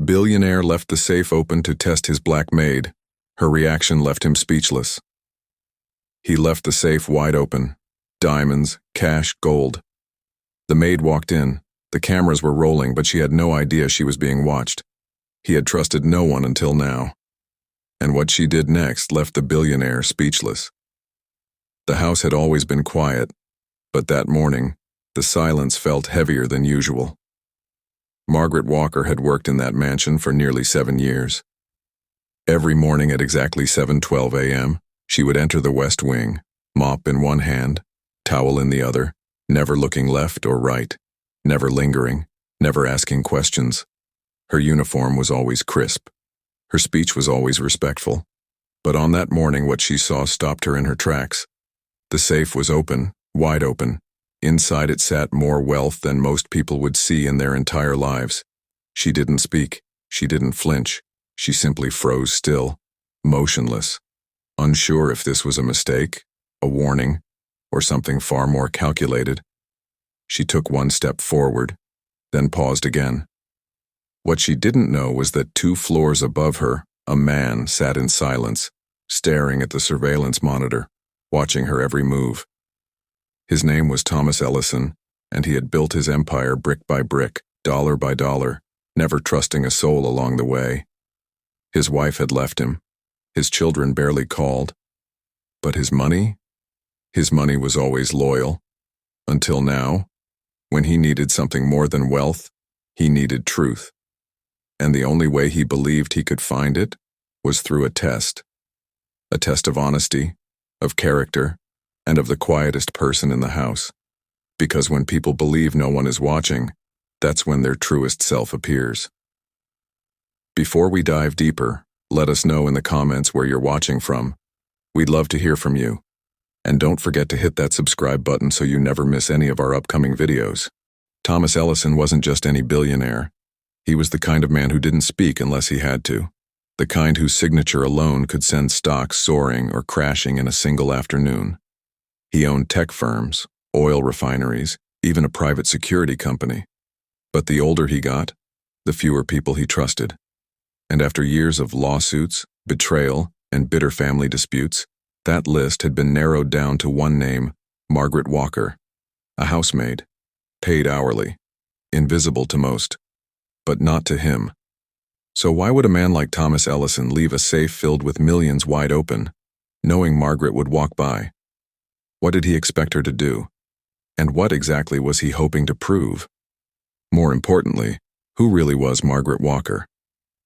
Billionaire left the safe open to test his black maid. Her reaction left him speechless. He left the safe wide open. Diamonds, cash, gold. The maid walked in. The cameras were rolling, but she had no idea she was being watched. He had trusted no one until now. And what she did next left the billionaire speechless. The house had always been quiet, but that morning, the silence felt heavier than usual. Margaret Walker had worked in that mansion for nearly 7 years. Every morning at exactly 7:12 a.m., she would enter the West Wing, mop in one hand, towel in the other, never looking left or right, never lingering, never asking questions. Her uniform was always crisp. Her speech was always respectful. But on that morning, what she saw stopped her in her tracks. The safe was open, wide open. Inside it sat more wealth than most people would see in their entire lives. She didn't speak. She didn't flinch. She simply froze still, motionless, unsure if this was a mistake, a warning, or something far more calculated. She took one step forward, then paused again. What she didn't know was that 2 floors above her, a man sat in silence, staring at the surveillance monitor, watching her every move. His name was Thomas Ellison, and he had built his empire brick by brick, dollar by dollar, never trusting a soul along the way. His wife had left him. His children barely called. But his money? His money was always loyal. Until now, when he needed something more than wealth, he needed truth. And the only way he believed he could find it was through a test of honesty, of character, and of the quietest person in the house. Because when people believe no one is watching, that's when their truest self appears. Before we dive deeper, let us know in the comments where you're watching from. We'd love to hear from you. And don't forget to hit that subscribe button so you never miss any of our upcoming videos. Thomas Ellison wasn't just any billionaire. He was the kind of man who didn't speak unless he had to. The kind whose signature alone could send stocks soaring or crashing in a single afternoon. He owned tech firms, oil refineries, even a private security company. But the older he got, the fewer people he trusted. And after years of lawsuits, betrayal, and bitter family disputes, that list had been narrowed down to one name: Margaret Walker, a housemaid, paid hourly, invisible to most, but not to him. So why would a man like Thomas Ellison leave a safe filled with millions wide open, knowing Margaret would walk by? What did he expect her to do? And what exactly was he hoping to prove? More importantly, who really was Margaret Walker?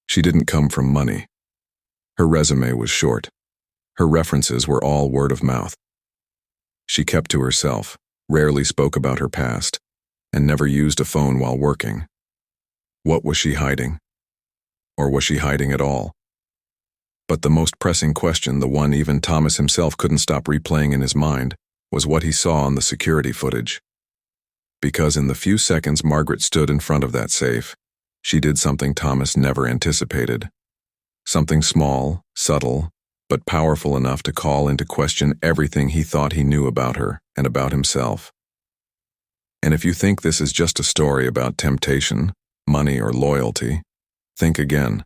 She didn't come from money. Her resume was short. Her references were all word of mouth. She kept to herself, rarely spoke about her past, and never used a phone while working. What was she hiding? Or was she hiding at all? But the most pressing question, the one even Thomas himself couldn't stop replaying in his mind, was what he saw on the security footage. Because in the few seconds Margaret stood in front of that safe, she did something Thomas never anticipated. Something small, subtle, but powerful enough to call into question everything he thought he knew about her and about himself. And if you think this is just a story about temptation, money, or loyalty, think again.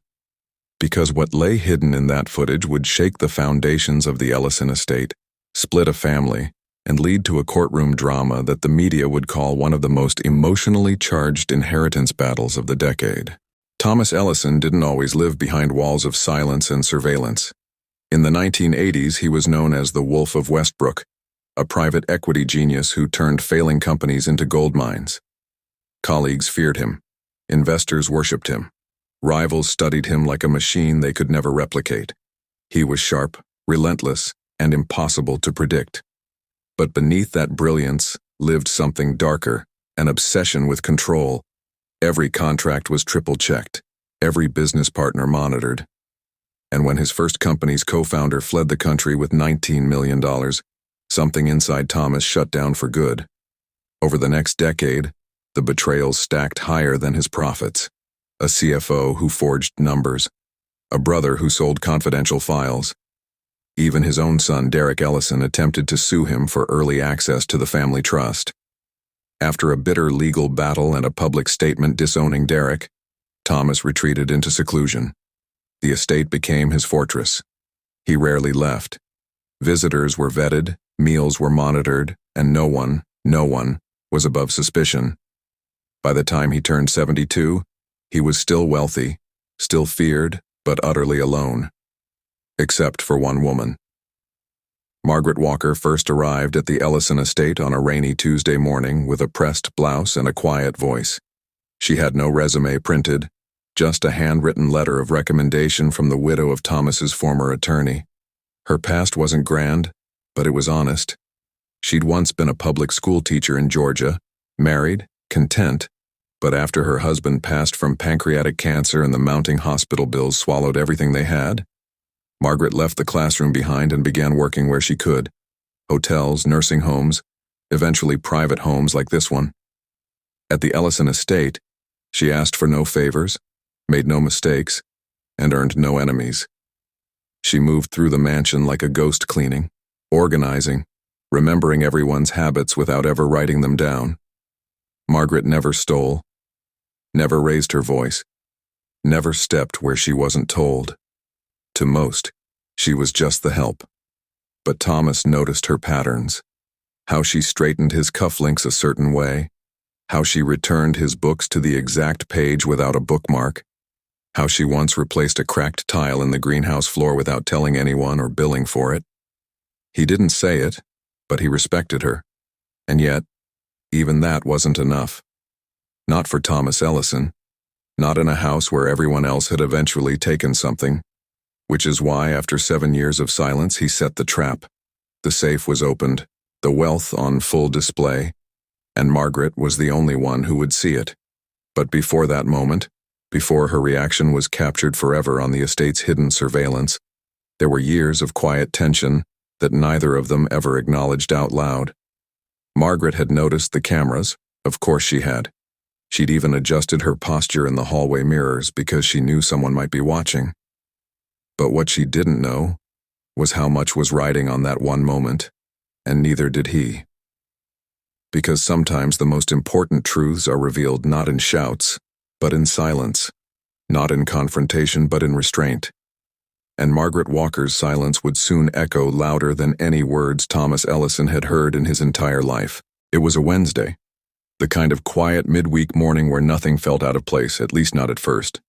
Because what lay hidden in that footage would shake the foundations of the Ellison estate, split a family, and lead to a courtroom drama that the media would call one of the most emotionally charged inheritance battles of the decade. Thomas Ellison didn't always live behind walls of silence and surveillance. In the 1980s, he was known as the Wolf of Westbrook, a private equity genius who turned failing companies into gold mines. Colleagues feared him. Investors worshipped him. Rivals studied him like a machine they could never replicate. He was sharp, relentless, and impossible to predict. But beneath that brilliance lived something darker, an obsession with control. Every contract was triple-checked, every business partner monitored. And when his first company's co-founder fled the country with $19 million, something inside Thomas shut down for good. Over the next decade, the betrayals stacked higher than his profits. A CFO who forged numbers, a brother who sold confidential files. Even his own son, Derek Ellison, attempted to sue him for early access to the family trust. After a bitter legal battle and a public statement disowning Derek, Thomas retreated into seclusion. The estate became his fortress. He rarely left. Visitors were vetted, meals were monitored, and no one was above suspicion. By the time he turned 72, he was still wealthy, still feared, but utterly alone. Except for one woman. Margaret Walker first arrived at the Ellison estate on a rainy Tuesday morning with a pressed blouse and a quiet voice. She had no resume printed, just a handwritten letter of recommendation from the widow of Thomas's former attorney. Her past wasn't grand, but it was honest. She'd once been a public school teacher in Georgia, married, content, but after her husband passed from pancreatic cancer and the mounting hospital bills swallowed everything they had, Margaret left the classroom behind and began working where she could. Hotels, nursing homes, eventually private homes like this one. At the Ellison estate, she asked for no favors, made no mistakes, and earned no enemies. She moved through the mansion like a ghost cleaning, organizing, remembering everyone's habits without ever writing them down. Margaret never stole, never raised her voice, never stepped where she wasn't told. To most, she was just the help. But Thomas noticed her patterns. How she straightened his cufflinks a certain way. How she returned his books to the exact page without a bookmark. How she once replaced a cracked tile in the greenhouse floor without telling anyone or billing for it. He didn't say it, but he respected her. And yet, even that wasn't enough. Not for Thomas Ellison. Not in a house where everyone else had eventually taken something. Which is why, after 7 years of silence, he set the trap. The safe was opened, the wealth on full display, and Margaret was the only one who would see it. But before that moment, before her reaction was captured forever on the estate's hidden surveillance, there were years of quiet tension that neither of them ever acknowledged out loud. Margaret had noticed the cameras, of course she had. She'd even adjusted her posture in the hallway mirrors because she knew someone might be watching. But what she didn't know was how much was riding on that one moment, and neither did he. Because sometimes the most important truths are revealed not in shouts, but in silence, not in confrontation, but in restraint. And Margaret Walker's silence would soon echo louder than any words Thomas Ellison had heard in his entire life. It was a Wednesday, the kind of quiet midweek morning where nothing felt out of place, at least not at first.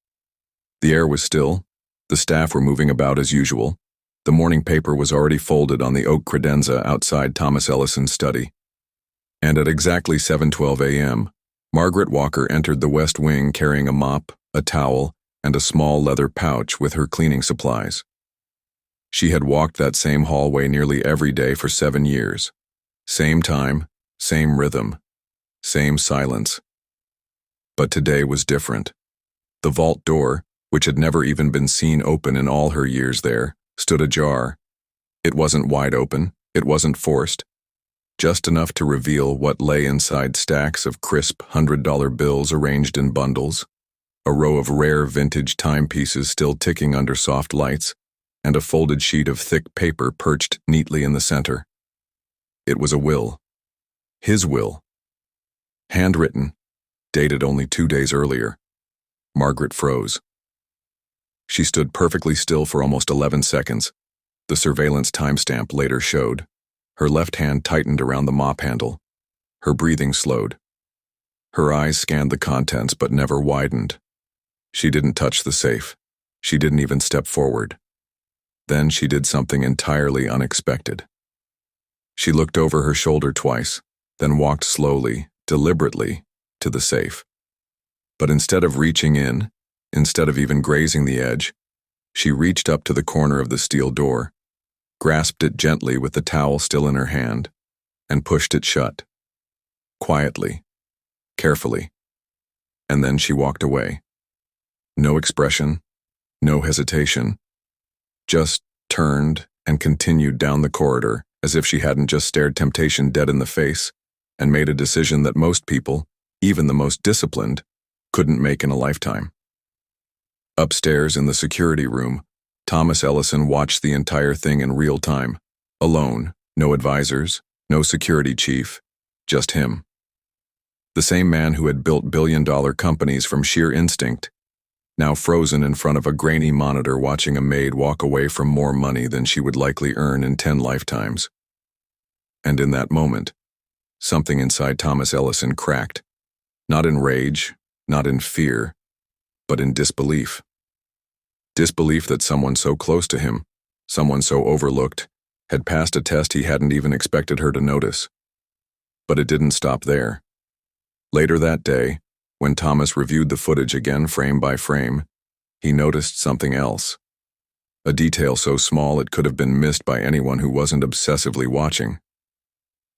The air was still. The staff were moving about as usual. The morning paper was already folded on the oak credenza outside Thomas Ellison's study. And at exactly 7:12 a.m., Margaret Walker entered the West Wing carrying a mop, a towel, and a small leather pouch with her cleaning supplies. She had walked that same hallway nearly every day for 7 years. Same time, same rhythm, same silence. But today was different. The vault door, which had never even been seen open in all her years there, stood ajar. It wasn't wide open, it wasn't forced, just enough to reveal what lay inside stacks of crisp $100 bills arranged in bundles, a row of rare vintage timepieces still ticking under soft lights, and a folded sheet of thick paper perched neatly in the center. It was a will. His will. Handwritten, dated only 2 days earlier. Margaret froze. She stood perfectly still for almost 11 seconds. The surveillance timestamp later showed. Her left hand tightened around the mop handle. Her breathing slowed. Her eyes scanned the contents but never widened. She didn't touch the safe. She didn't even step forward. Then she did something entirely unexpected. She looked over her shoulder twice, then walked slowly, deliberately, to the safe. But instead of reaching in, instead of even grazing the edge, she reached up to the corner of the steel door, grasped it gently with the towel still in her hand, and pushed it shut. Quietly, carefully. And then she walked away. No expression, no hesitation. Just turned and continued down the corridor as if she hadn't just stared temptation dead in the face and made a decision that most people, even the most disciplined, couldn't make in a lifetime. Upstairs in the security room, Thomas Ellison watched the entire thing in real time, alone, no advisors, no security chief, just him. The same man who had built billion-dollar companies from sheer instinct, now frozen in front of a grainy monitor watching a maid walk away from more money than she would likely earn in 10 lifetimes. And in that moment, something inside Thomas Ellison cracked, not in rage, not in fear, but in disbelief. Disbelief that someone so close to him, someone so overlooked, had passed a test he hadn't even expected her to notice. But it didn't stop there. Later that day, when Thomas reviewed the footage again frame by frame, he noticed something else. A detail so small it could have been missed by anyone who wasn't obsessively watching.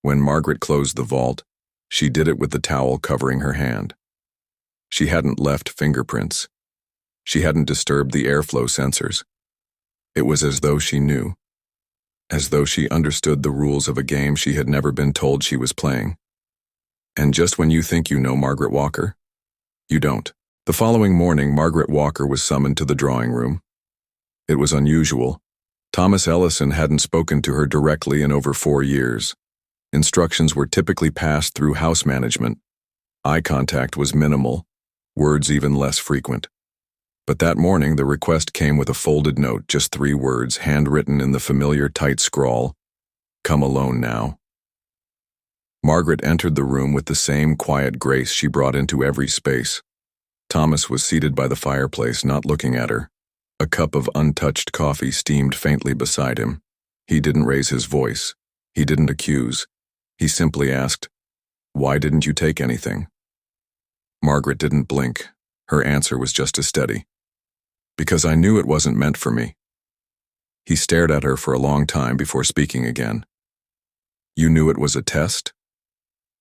When Margaret closed the vault, she did it with the towel covering her hand. She hadn't left fingerprints. She hadn't disturbed the airflow sensors. It was as though she knew. As though she understood the rules of a game she had never been told she was playing. And just when you think you know Margaret Walker, you don't. The following morning, Margaret Walker was summoned to the drawing room. It was unusual. Thomas Ellison hadn't spoken to her directly in over 4 years. Instructions were typically passed through house management. Eye contact was minimal, words even less frequent. But that morning, the request came with a folded note, just 3 words, handwritten in the familiar tight scrawl, "Come alone now." Margaret entered the room with the same quiet grace she brought into every space. Thomas was seated by the fireplace, not looking at her. A cup of untouched coffee steamed faintly beside him. He didn't raise his voice. He didn't accuse. He simply asked, "Why didn't you take anything?" Margaret didn't blink. Her answer was just as steady. "Because I knew it wasn't meant for me." He stared at her for a long time before speaking again. "You knew it was a test?"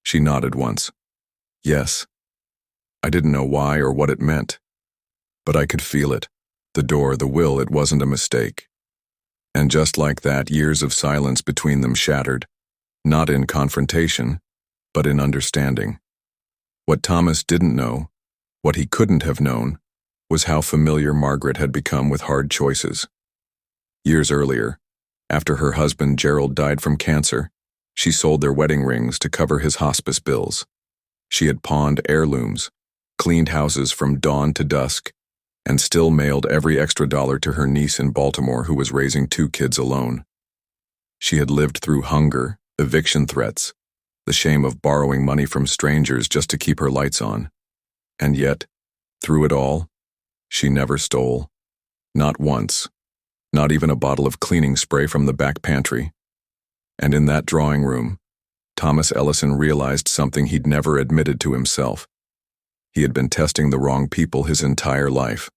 She nodded once. "Yes. I didn't know why or what it meant. But I could feel it. The door, the will, it wasn't a mistake." And just like that, years of silence between them shattered, not in confrontation, but in understanding. What Thomas didn't know, what he couldn't have known, was how familiar Margaret had become with hard choices. Years earlier, after her husband Gerald died from cancer, she sold their wedding rings to cover his hospice bills. She had pawned heirlooms, cleaned houses from dawn to dusk, and still mailed every extra dollar to her niece in Baltimore who was raising 2 kids alone. She had lived through hunger, eviction threats, the shame of borrowing money from strangers just to keep her lights on. And yet, through it all, she never stole. Not once. Not even a bottle of cleaning spray from the back pantry. And in that drawing room, Thomas Ellison realized something he'd never admitted to himself. He had been testing the wrong people his entire life.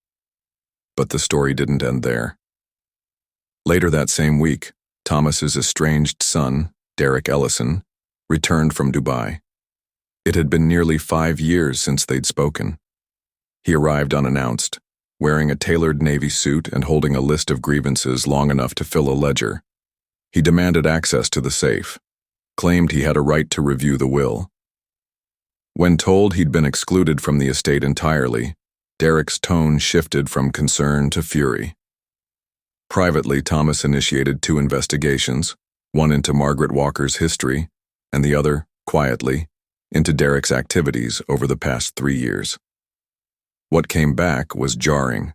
But the story didn't end there. Later that same week, Thomas's estranged son, Derek Ellison, returned from Dubai. It had been nearly 5 years since they'd spoken. He arrived unannounced, wearing a tailored navy suit and holding a list of grievances long enough to fill a ledger. He demanded access to the safe, claimed he had a right to review the will. When told he'd been excluded from the estate entirely, Derek's tone shifted from concern to fury. Privately, Thomas initiated 2 investigations, one into Margaret Walker's history, and the other, quietly, into Derek's activities over the past 3 years. What came back was jarring.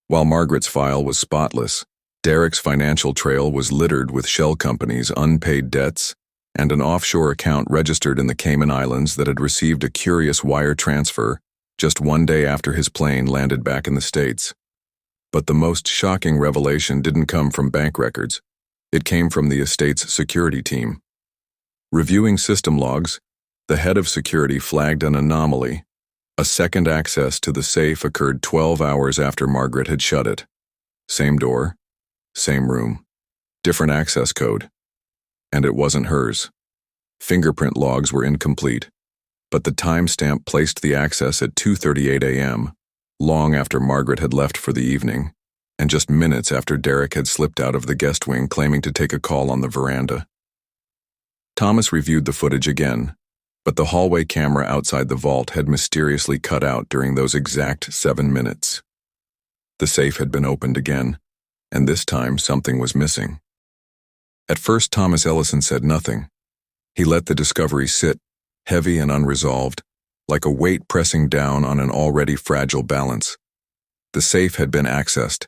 While Margaret's file was spotless, Derek's financial trail was littered with shell companies' unpaid debts and an offshore account registered in the Cayman Islands that had received a curious wire transfer just 1 day after his plane landed back in the States. But the most shocking revelation didn't come from bank records. It came from the estate's security team. Reviewing system logs, the head of security flagged an anomaly. A second access to the safe occurred 12 hours after Margaret had shut it. Same door, same room, different access code. And it wasn't hers. Fingerprint logs were incomplete, but the timestamp placed the access at 2:38 a.m., long after Margaret had left for the evening, and just minutes after Derek had slipped out of the guest wing claiming to take a call on the veranda. Thomas reviewed the footage again, but the hallway camera outside the vault had mysteriously cut out during those exact 7 minutes. The safe had been opened again, and this time something was missing. At first, Thomas Ellison said nothing. He let the discovery sit, heavy and unresolved, like a weight pressing down on an already fragile balance. The safe had been accessed.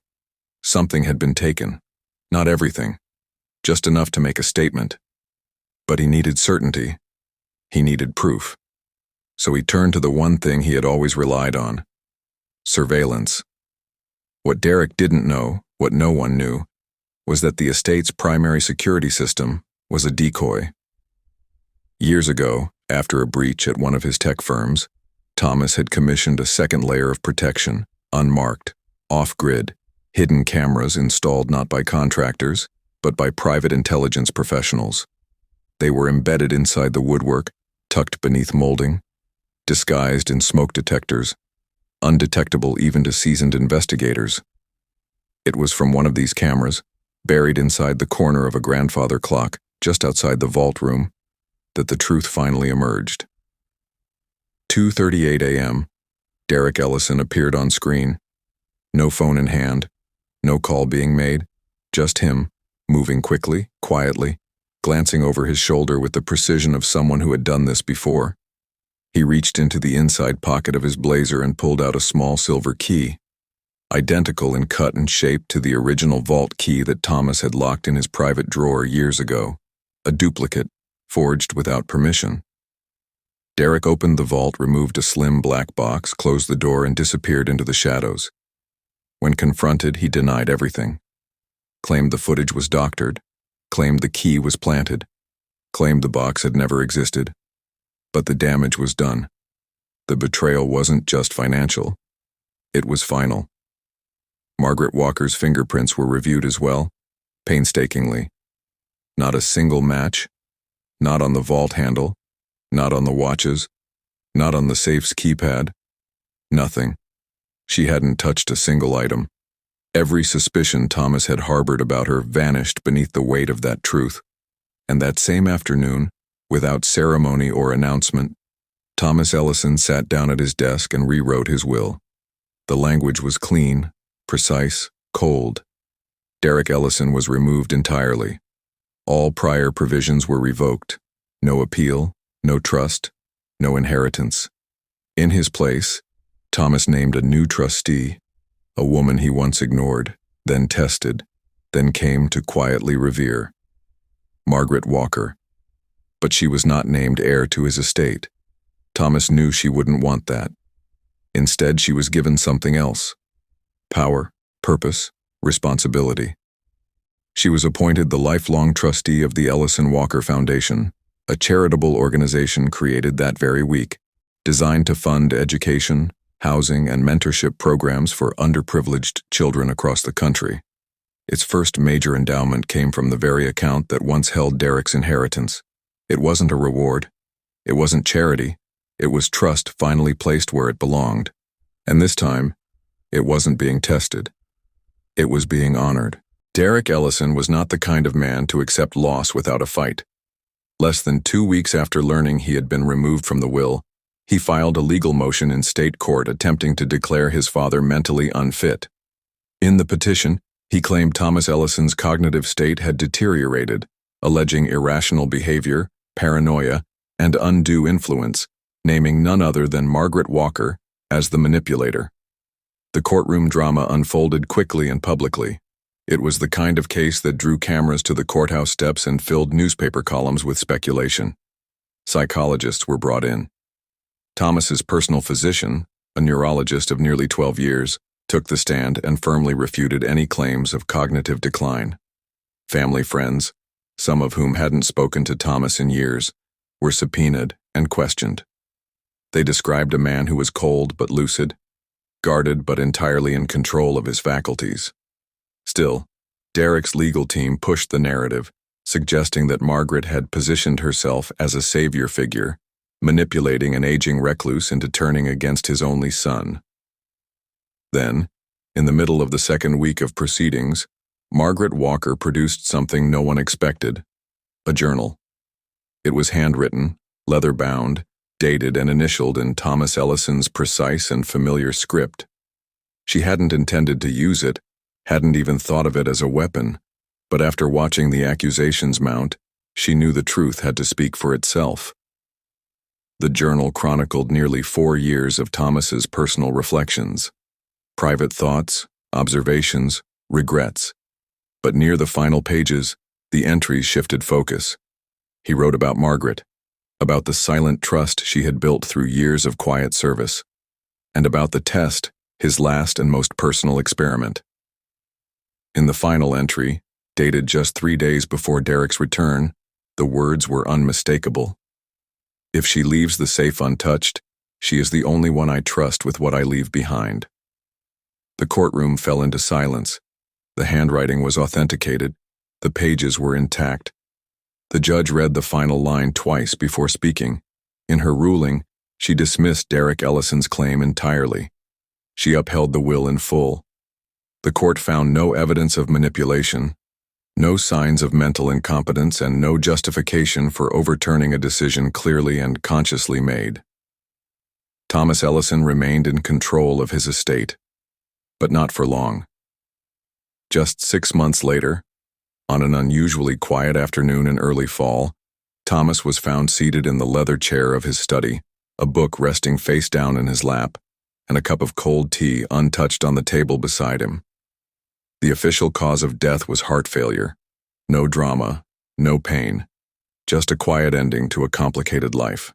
Something had been taken. Not everything. Just enough to make a statement. But he needed certainty. He needed proof. So he turned to the one thing he had always relied on: surveillance. What Derek didn't know, what no one knew, was that the estate's primary security system was a decoy. Years ago, after a breach at one of his tech firms, Thomas had commissioned a second layer of protection, unmarked, off-grid, hidden cameras installed not by contractors, but by private intelligence professionals. They were embedded inside the woodwork, tucked beneath molding, disguised in smoke detectors, undetectable even to seasoned investigators. It was from one of these cameras, buried inside the corner of a grandfather clock just outside the vault room, that the truth finally emerged. 2:38 a.m., Derek Ellison appeared on screen. No phone in hand, no call being made, just him, moving quickly, quietly, glancing over his shoulder with the precision of someone who had done this before. He reached into the inside pocket of his blazer and pulled out a small silver key, identical in cut and shape to the original vault key that Thomas had locked in his private drawer years ago, a duplicate, forged without permission. Derek opened the vault, removed a slim black box, closed the door, and disappeared into the shadows. When confronted, he denied everything. Claimed the footage was doctored, claimed the key was planted, claimed the box had never existed. But the damage was done. The betrayal wasn't just financial. It was final. Margaret Walker's fingerprints were reviewed as well, painstakingly. Not a single match, not on the vault handle, not on the watches, not on the safe's keypad. Nothing. She hadn't touched a single item. Every suspicion Thomas had harbored about her vanished beneath the weight of that truth. And that same afternoon, without ceremony or announcement, Thomas Ellison sat down at his desk and rewrote his will. The language was clean, precise, cold. Derek Ellison was removed entirely. All prior provisions were revoked. No appeal, no trust, no inheritance. In his place, Thomas named a new trustee, a woman he once ignored, then tested, then came to quietly revere. Margaret Walker. But she was not named heir to his estate. Thomas knew she wouldn't want that. Instead, she was given something else: power, purpose, responsibility. She was appointed the lifelong trustee of the Ellison Walker Foundation, a charitable organization created that very week, designed to fund education, housing, and mentorship programs for underprivileged children across the country. Its first major endowment came from the very account that once held Derek's inheritance. It wasn't a reward. It wasn't charity. It was trust finally placed where it belonged. And this time, it wasn't being tested. It was being honored. Derek Ellison was not the kind of man to accept loss without a fight. Less than 2 weeks after learning he had been removed from the will, he filed a legal motion in state court attempting to declare his father mentally unfit. In the petition, he claimed Thomas Ellison's cognitive state had deteriorated, alleging irrational behavior, paranoia, and undue influence, naming none other than Margaret Walker as the manipulator. The courtroom drama unfolded quickly and publicly. It was the kind of case that drew cameras to the courthouse steps and filled newspaper columns with speculation. Psychologists were brought in. Thomas's personal physician, a neurologist of nearly 12 years, took the stand and firmly refuted any claims of cognitive decline. Family friends, some of whom hadn't spoken to Thomas in years, were subpoenaed and questioned. They described a man who was cold but lucid, guarded but entirely in control of his faculties. Still, Derek's legal team pushed the narrative, suggesting that Margaret had positioned herself as a savior figure, manipulating an aging recluse into turning against his only son. Then, in the middle of the second week of proceedings, Margaret Walker produced something no one expected: a journal. It was handwritten, leather-bound, dated and initialed in Thomas Ellison's precise and familiar script. She hadn't intended to use it, hadn't even thought of it as a weapon, but after watching the accusations mount, she knew the truth had to speak for itself. The journal chronicled nearly 4 years of Thomas's personal reflections, private thoughts, observations, regrets. But near the final pages, the entries shifted focus. He wrote about Margaret, about the silent trust she had built through years of quiet service, and about the test, his last and most personal experiment. In the final entry, dated just 3 days before Derek's return, the words were unmistakable. If she leaves the safe untouched, she is the only one I trust with what I leave behind. The courtroom fell into silence. The handwriting was authenticated. The pages were intact. The judge read the final line twice before speaking. In her ruling, she dismissed Derek Ellison's claim entirely. She upheld the will in full. The court found no evidence of manipulation, no signs of mental incompetence, and no justification for overturning a decision clearly and consciously made. Thomas Ellison remained in control of his estate, but not for long. Just 6 months later, on an unusually quiet afternoon in early fall, Thomas was found seated in the leather chair of his study, a book resting face down in his lap, and a cup of cold tea untouched on the table beside him. The official cause of death was heart failure. No drama, no pain, just a quiet ending to a complicated life.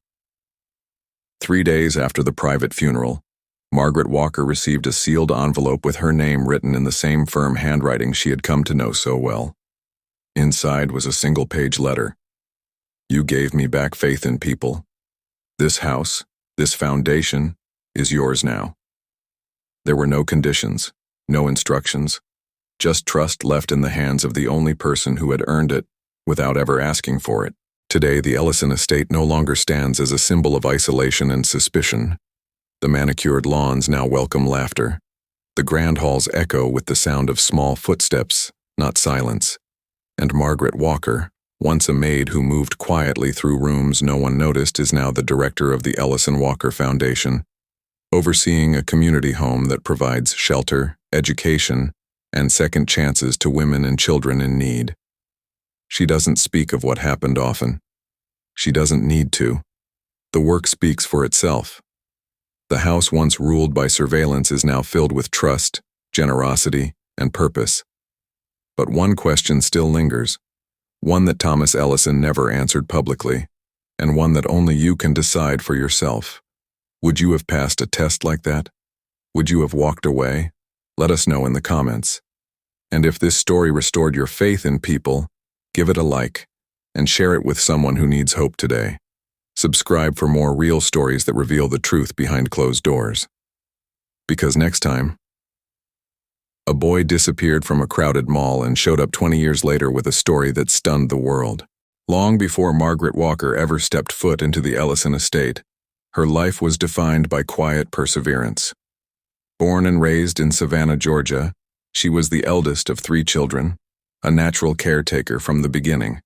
3 days after the private funeral, Margaret Walker received a sealed envelope with her name written in the same firm handwriting she had come to know so well. Inside was a single-page letter. "You gave me back faith in people. This house, this foundation, is yours now." There were no conditions, no instructions, just trust left in the hands of the only person who had earned it without ever asking for it. Today, the Ellison estate no longer stands as a symbol of isolation and suspicion. The manicured lawns now welcome laughter. The grand halls echo with the sound of small footsteps, not silence. And Margaret Walker, once a maid who moved quietly through rooms no one noticed, is now the director of the Ellison Walker Foundation, overseeing a community home that provides shelter, education, and second chances to women and children in need. She doesn't speak of what happened often. She doesn't need to. The work speaks for itself. The house once ruled by surveillance is now filled with trust, generosity, and purpose. But one question still lingers, one that Thomas Ellison never answered publicly, and one that only you can decide for yourself. Would you have passed a test like that? Would you have walked away? Let us know in the comments. And if this story restored your faith in people, give it a like and share it with someone who needs hope today. Subscribe for more real stories that reveal the truth behind closed doors. Because next time, a boy disappeared from a crowded mall and showed up 20 years later with a story that stunned the world. Long before Margaret Walker ever stepped foot into the Ellison estate, her life was defined by quiet perseverance. Born and raised in Savannah, Georgia, she was the eldest of 3 children, a natural caretaker from the beginning.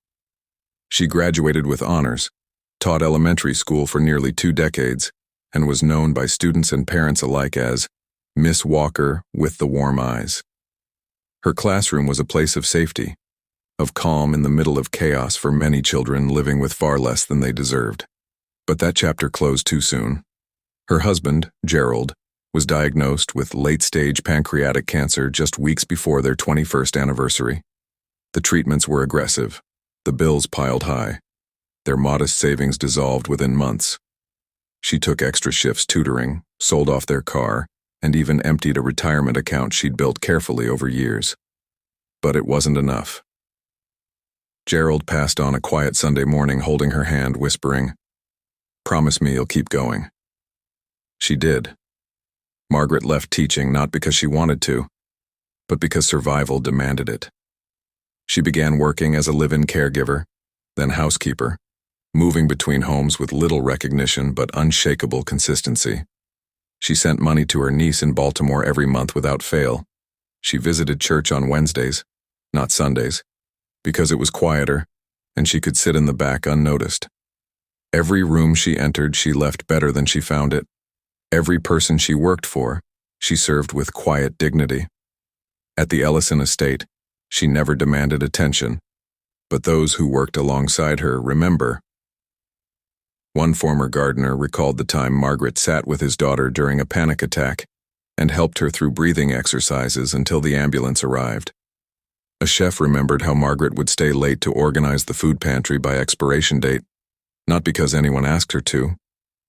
She graduated with honors, taught elementary school for nearly 2 decades, and was known by students and parents alike as Miss Walker with the warm eyes. Her classroom was a place of safety, of calm in the middle of chaos for many children living with far less than they deserved. But that chapter closed too soon. Her husband, Gerald, was diagnosed with late-stage pancreatic cancer just weeks before their 21st anniversary. The treatments were aggressive. The bills piled high. Their modest savings dissolved within months. She took extra shifts tutoring, sold off their car, and even emptied a retirement account she'd built carefully over years. But it wasn't enough. Gerald passed on a quiet Sunday morning holding her hand, whispering, "Promise me you'll keep going." She did. Margaret left teaching not because she wanted to, but because survival demanded it. She began working as a live-in caregiver, then housekeeper, moving between homes with little recognition but unshakable consistency. She sent money to her niece in Baltimore every month without fail. She visited church on Wednesdays, not Sundays, because it was quieter and she could sit in the back unnoticed. Every room she entered, she left better than she found it. Every person she worked for, she served with quiet dignity. At the Ellison estate, she never demanded attention, but those who worked alongside her remember. One former gardener recalled the time Margaret sat with his daughter during a panic attack and helped her through breathing exercises until the ambulance arrived. A chef remembered how Margaret would stay late to organize the food pantry by expiration date, not because anyone asked her to,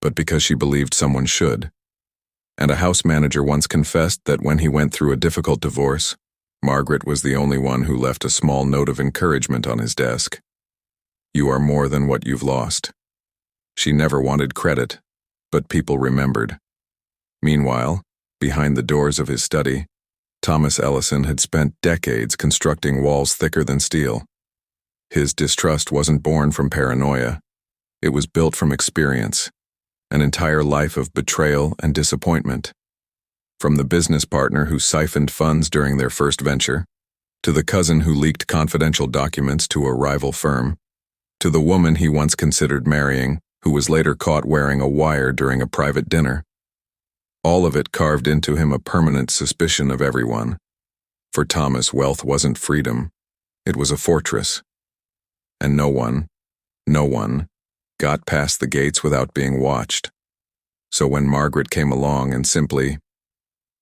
but because she believed someone should. And a house manager once confessed that when he went through a difficult divorce, Margaret was the only one who left a small note of encouragement on his desk. "You are more than what you've lost." She never wanted credit, but people remembered. Meanwhile, behind the doors of his study, Thomas Ellison had spent decades constructing walls thicker than steel. His distrust wasn't born from paranoia. It was built from experience, an entire life of betrayal and disappointment. From the business partner who siphoned funds during their first venture, to the cousin who leaked confidential documents to a rival firm, to the woman he once considered marrying, who was later caught wearing a wire during a private dinner. All of it carved into him a permanent suspicion of everyone. For Thomas, wealth wasn't freedom. It was a fortress. And no one got past the gates without being watched. So when Margaret came along and simply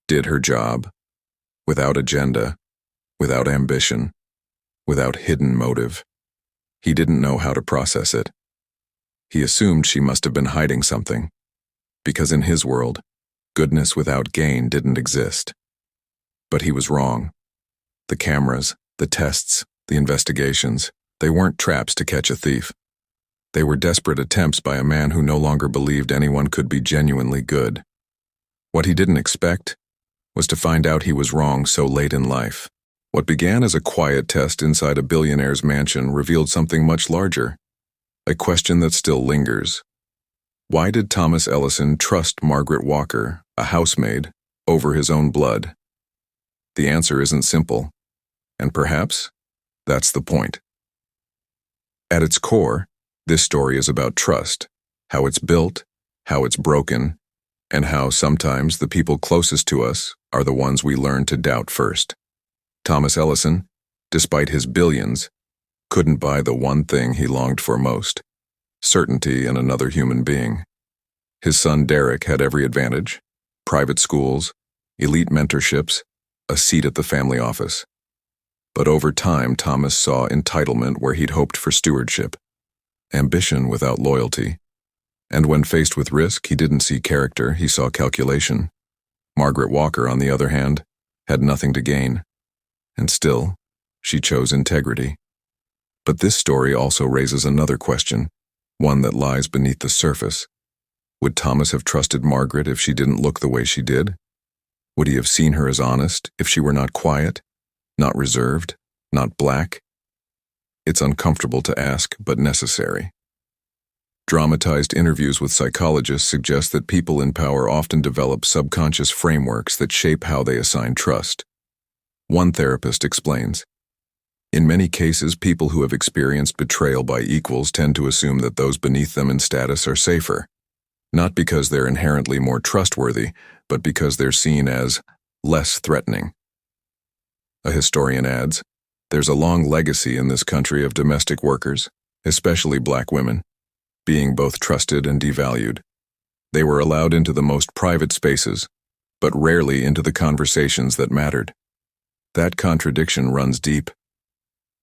did her job, without agenda, without ambition, without hidden motive, he didn't know how to process it. He assumed she must have been hiding something, because in his world, goodness without gain didn't exist. But he was wrong. The cameras, the tests, the investigations, they weren't traps to catch a thief. They were desperate attempts by a man who no longer believed anyone could be genuinely good. What he didn't expect was to find out he was wrong so late in life. What began as a quiet test inside a billionaire's mansion revealed something much larger, a question that still lingers. Why did Thomas Ellison trust Margaret Walker, a housemaid, over his own blood? The answer isn't simple, and perhaps that's the point. At its core, this story is about trust, how it's built, how it's broken, and how sometimes the people closest to us are the ones we learn to doubt first. Thomas Ellison, despite his billions, couldn't buy the one thing he longed for most: certainty in another human being. His son Derek had every advantage: private schools, elite mentorships, a seat at the family office. But over time, Thomas saw entitlement where he'd hoped for stewardship, ambition without loyalty. And when faced with risk, he didn't see character, he saw calculation. Margaret Walker, on the other hand, had nothing to gain. And still, she chose integrity. But this story also raises another question, one that lies beneath the surface. Would Thomas have trusted Margaret if she didn't look the way she did? Would he have seen her as honest if she were not quiet, not reserved, not black? It's uncomfortable to ask, but necessary. Dramatized interviews with psychologists suggest that people in power often develop subconscious frameworks that shape how they assign trust. One therapist explains, "In many cases, people who have experienced betrayal by equals tend to assume that those beneath them in status are safer, not because they're inherently more trustworthy, but because they're seen as less threatening." A historian adds, "There's a long legacy in this country of domestic workers, especially black women, being both trusted and devalued. They were allowed into the most private spaces, but rarely into the conversations that mattered." That contradiction runs deep.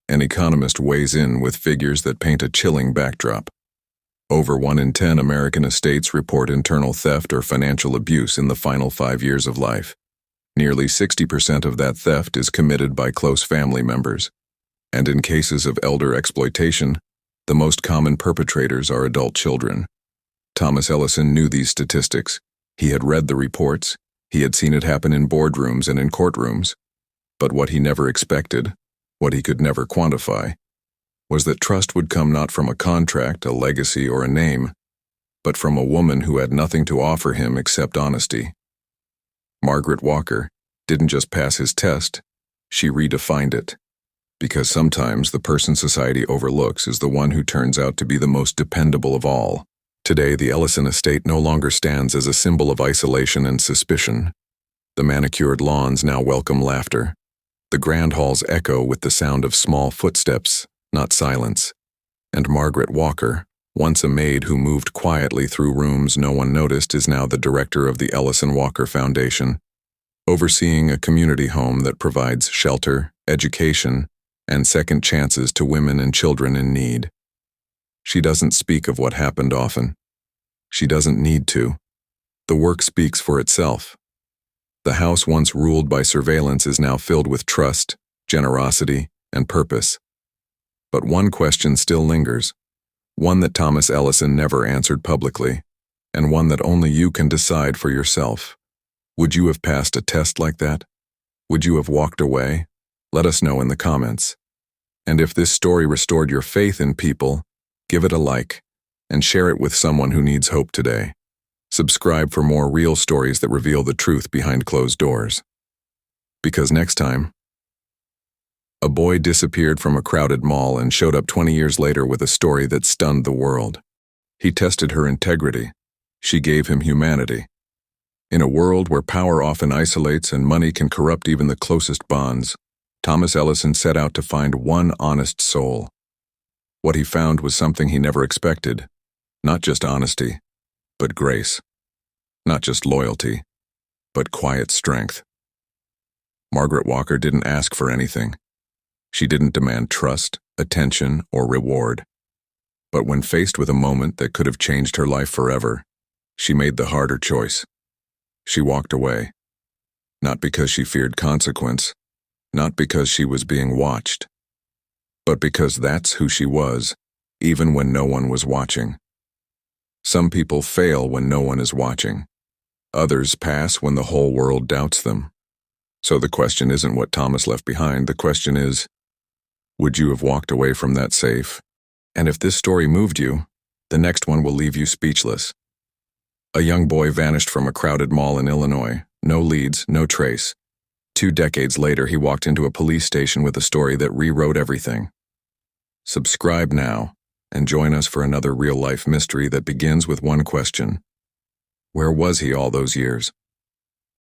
An economist weighs in with figures that paint a chilling backdrop. Over 1 in 10 American estates report internal theft or financial abuse in the final 5 years of life. Nearly 60% of that theft is committed by close family members. And in cases of elder exploitation, the most common perpetrators are adult children. Thomas Ellison knew these statistics. He had read the reports. He had seen it happen in boardrooms and in courtrooms. But what he never expected, what he could never quantify, was that trust would come not from a contract, a legacy, or a name, but from a woman who had nothing to offer him except honesty. Margaret Walker didn't just pass his test, she redefined it. Because sometimes the person society overlooks is the one who turns out to be the most dependable of all. Today, the Ellison estate no longer stands as a symbol of isolation and suspicion. The manicured lawns now welcome laughter. The grand halls echo with the sound of small footsteps, not silence. And Margaret Walker, once a maid who moved quietly through rooms no one noticed, is now the director of the Ellison Walker Foundation, overseeing a community home that provides shelter, education, and second chances to women and children in need. She doesn't speak of what happened often. She doesn't need to. The work speaks for itself. The house once ruled by surveillance is now filled with trust, generosity, and purpose. But one question still lingers, one that Thomas Ellison never answered publicly, and one that only you can decide for yourself. Would you have passed a test like that? Would you have walked away? Let us know in the comments. And if this story restored your faith in people, give it a like, and share it with someone who needs hope today. Subscribe for more real stories that reveal the truth behind closed doors. Because next time, a boy disappeared from a crowded mall and showed up 20 years later with a story that stunned the world. He tested her integrity. She gave him humanity. In a world where power often isolates and money can corrupt even the closest bonds, Thomas Ellison set out to find one honest soul. What he found was something he never expected. Not just honesty, but grace. Not just loyalty, but quiet strength. Margaret Walker didn't ask for anything. She didn't demand trust, attention, or reward. But when faced with a moment that could have changed her life forever, she made the harder choice. She walked away. Not because she feared consequence, not because she was being watched, but because that's who she was, even when no one was watching. Some people fail when no one is watching. Others pass when the whole world doubts them. So the question isn't what Thomas left behind, the question is, would you have walked away from that safe? And if this story moved you, the next one will leave you speechless. A young boy vanished from a crowded mall in Illinois. No leads, no trace. 2 decades later, he walked into a police station with a story that rewrote everything. Subscribe now and join us for another real-life mystery that begins with one question. Where was he all those years?